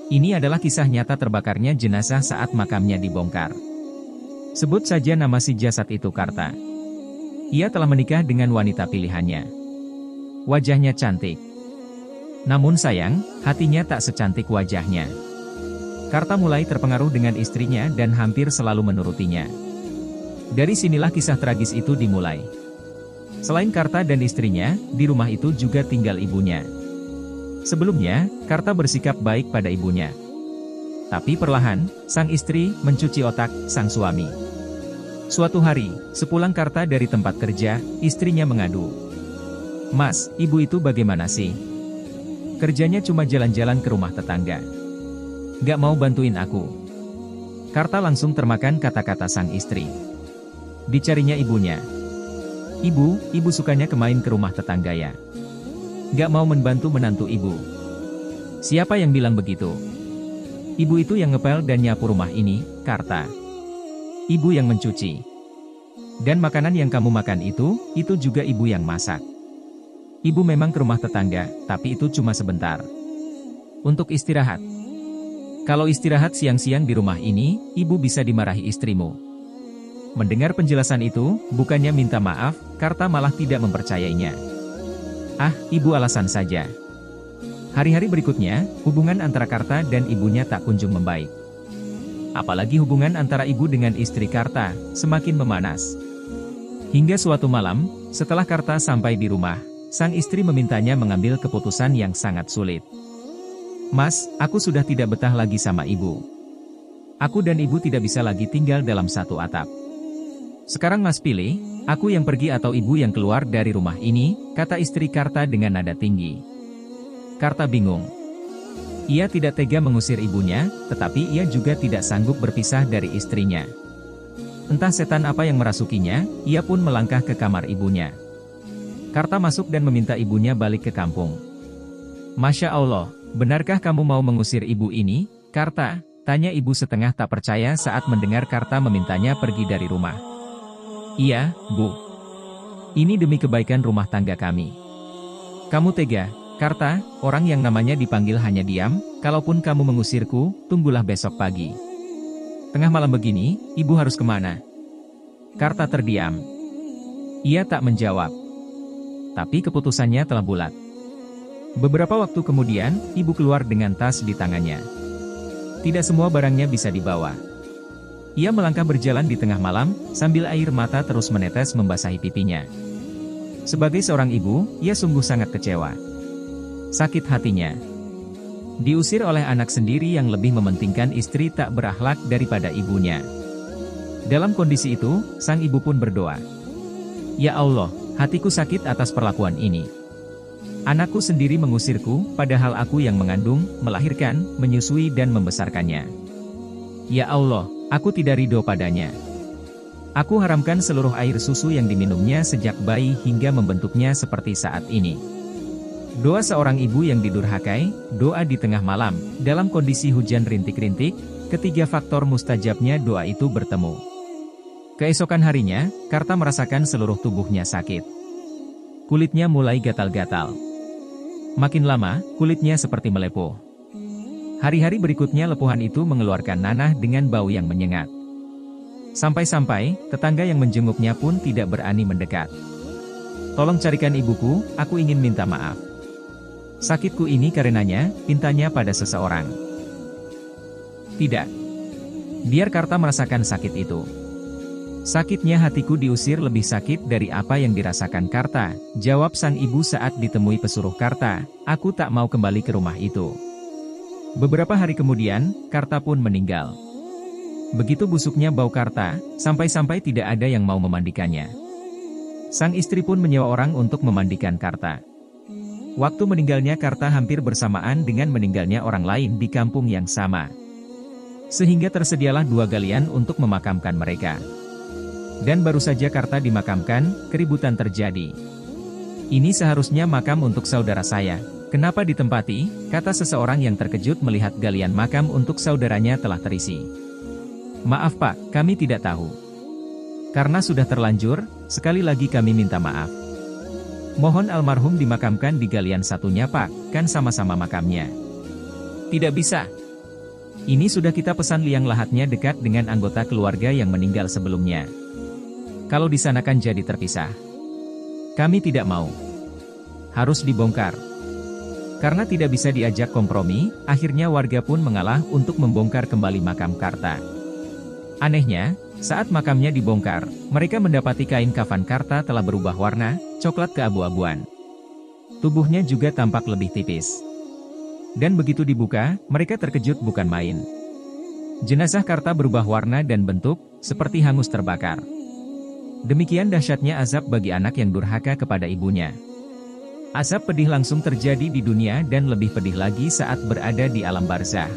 Ini adalah kisah nyata terbakarnya jenazah saat makamnya dibongkar. Sebut saja nama si jasad itu Karta. Ia telah menikah dengan wanita pilihannya. Wajahnya cantik. Namun sayang, hatinya tak secantik wajahnya. Karta mulai terpengaruh dengan istrinya dan hampir selalu menurutinya. Dari sinilah kisah tragis itu dimulai. Selain Karta dan istrinya, di rumah itu juga tinggal ibunya. Sebelumnya, Karta bersikap baik pada ibunya. Tapi perlahan, sang istri mencuci otak sang suami. Suatu hari, sepulang Karta dari tempat kerja, istrinya mengadu. "Mas, ibu itu bagaimana sih? Kerjanya cuma jalan-jalan ke rumah tetangga. Gak mau bantuin aku." Karta langsung termakan kata-kata sang istri. Dicarinya ibunya. Ibu sukanya kemain ke rumah tetangga ya. Gak mau membantu menantu ibu." "Siapa yang bilang begitu? Ibu itu yang ngepel dan nyapu rumah ini, Karta. Ibu yang mencuci. Dan makanan yang kamu makan itu juga ibu yang masak. Ibu memang ke rumah tetangga, tapi itu cuma sebentar. Untuk istirahat. Kalau istirahat siang-siang di rumah ini, ibu bisa dimarahi istrimu." Mendengar penjelasan itu, bukannya minta maaf, Karta malah tidak mempercayainya. "Ah, ibu alasan saja." Hari-hari berikutnya, hubungan antara Karta dan ibunya tak kunjung membaik. Apalagi hubungan antara ibu dengan istri Karta, semakin memanas. Hingga suatu malam, setelah Karta sampai di rumah, sang istri memintanya mengambil keputusan yang sangat sulit. "Mas, aku sudah tidak betah lagi sama ibu. Aku dan ibu tidak bisa lagi tinggal dalam satu atap. Sekarang Mas pilih, aku yang pergi atau ibu yang keluar dari rumah ini," kata istri Karta dengan nada tinggi. Karta bingung. Ia tidak tega mengusir ibunya, tetapi ia juga tidak sanggup berpisah dari istrinya. Entah setan apa yang merasukinya, ia pun melangkah ke kamar ibunya. Karta masuk dan meminta ibunya balik ke kampung. "Masya Allah, benarkah kamu mau mengusir ibu ini, Karta?" tanya ibu setengah tak percaya saat mendengar Karta memintanya pergi dari rumah. "Iya, Bu. Ini demi kebaikan rumah tangga kami." "Kamu tega, Karta, orang yang namanya dipanggil hanya diam, kalaupun kamu mengusirku, tunggulah besok pagi. Tengah malam begini, ibu harus kemana?" Karta terdiam. Ia tak menjawab. Tapi keputusannya telah bulat. Beberapa waktu kemudian, ibu keluar dengan tas di tangannya. Tidak semua barangnya bisa dibawa. Ia melangkah berjalan di tengah malam, sambil air mata terus menetes membasahi pipinya. Sebagai seorang ibu, ia sungguh sangat kecewa. Sakit hatinya. Diusir oleh anak sendiri yang lebih mementingkan istri tak berakhlak daripada ibunya. Dalam kondisi itu, sang ibu pun berdoa. "Ya Allah, hatiku sakit atas perlakuan ini. Anakku sendiri mengusirku, padahal aku yang mengandung, melahirkan, menyusui dan membesarkannya. Ya Allah, aku tidak ridho padanya. Aku haramkan seluruh air susu yang diminumnya sejak bayi hingga membentuknya seperti saat ini." Doa seorang ibu yang didurhakai, doa di tengah malam, dalam kondisi hujan rintik-rintik, ketiga faktor mustajabnya doa itu bertemu. Keesokan harinya, Karta merasakan seluruh tubuhnya sakit. Kulitnya mulai gatal-gatal. Makin lama, kulitnya seperti melepuh. Hari-hari berikutnya lepuhan itu mengeluarkan nanah dengan bau yang menyengat. Sampai-sampai, tetangga yang menjenguknya pun tidak berani mendekat. "Tolong carikan ibuku, aku ingin minta maaf. Sakitku ini karenanya," pintanya pada seseorang. "Tidak. Biar Karta merasakan sakit itu. Sakitnya hatiku diusir lebih sakit dari apa yang dirasakan Karta," jawab sang ibu saat ditemui pesuruh Karta. "Aku tak mau kembali ke rumah itu." Beberapa hari kemudian, Karta pun meninggal. Begitu busuknya bau Karta, sampai-sampai tidak ada yang mau memandikannya. Sang istri pun menyewa orang untuk memandikan Karta. Waktu meninggalnya Karta hampir bersamaan dengan meninggalnya orang lain di kampung yang sama. Sehingga tersedialah 2 galian untuk memakamkan mereka. Dan baru saja Karta dimakamkan, keributan terjadi. "Ini seharusnya makam untuk saudara saya. Kenapa ditempati?" kata seseorang yang terkejut melihat galian makam untuk saudaranya telah terisi. "Maaf Pak, kami tidak tahu. Karena sudah terlanjur, sekali lagi kami minta maaf. Mohon almarhum dimakamkan di galian satunya Pak, kan sama-sama makamnya." "Tidak bisa. Ini sudah kita pesan liang lahatnya dekat dengan anggota keluarga yang meninggal sebelumnya. Kalau di sana kan jadi terpisah. Kami tidak mau. Harus dibongkar. Karena tidak bisa diajak kompromi, akhirnya warga pun mengalah untuk membongkar kembali makam Karta. Anehnya, saat makamnya dibongkar, mereka mendapati kain kafan Karta telah berubah warna, coklat keabu-abuan. Tubuhnya juga tampak lebih tipis. Dan begitu dibuka, mereka terkejut bukan main. Jenazah Karta berubah warna dan bentuk, seperti hangus terbakar. Demikian dahsyatnya azab bagi anak yang durhaka kepada ibunya. Azab pedih langsung terjadi di dunia dan lebih pedih lagi saat berada di alam barzah.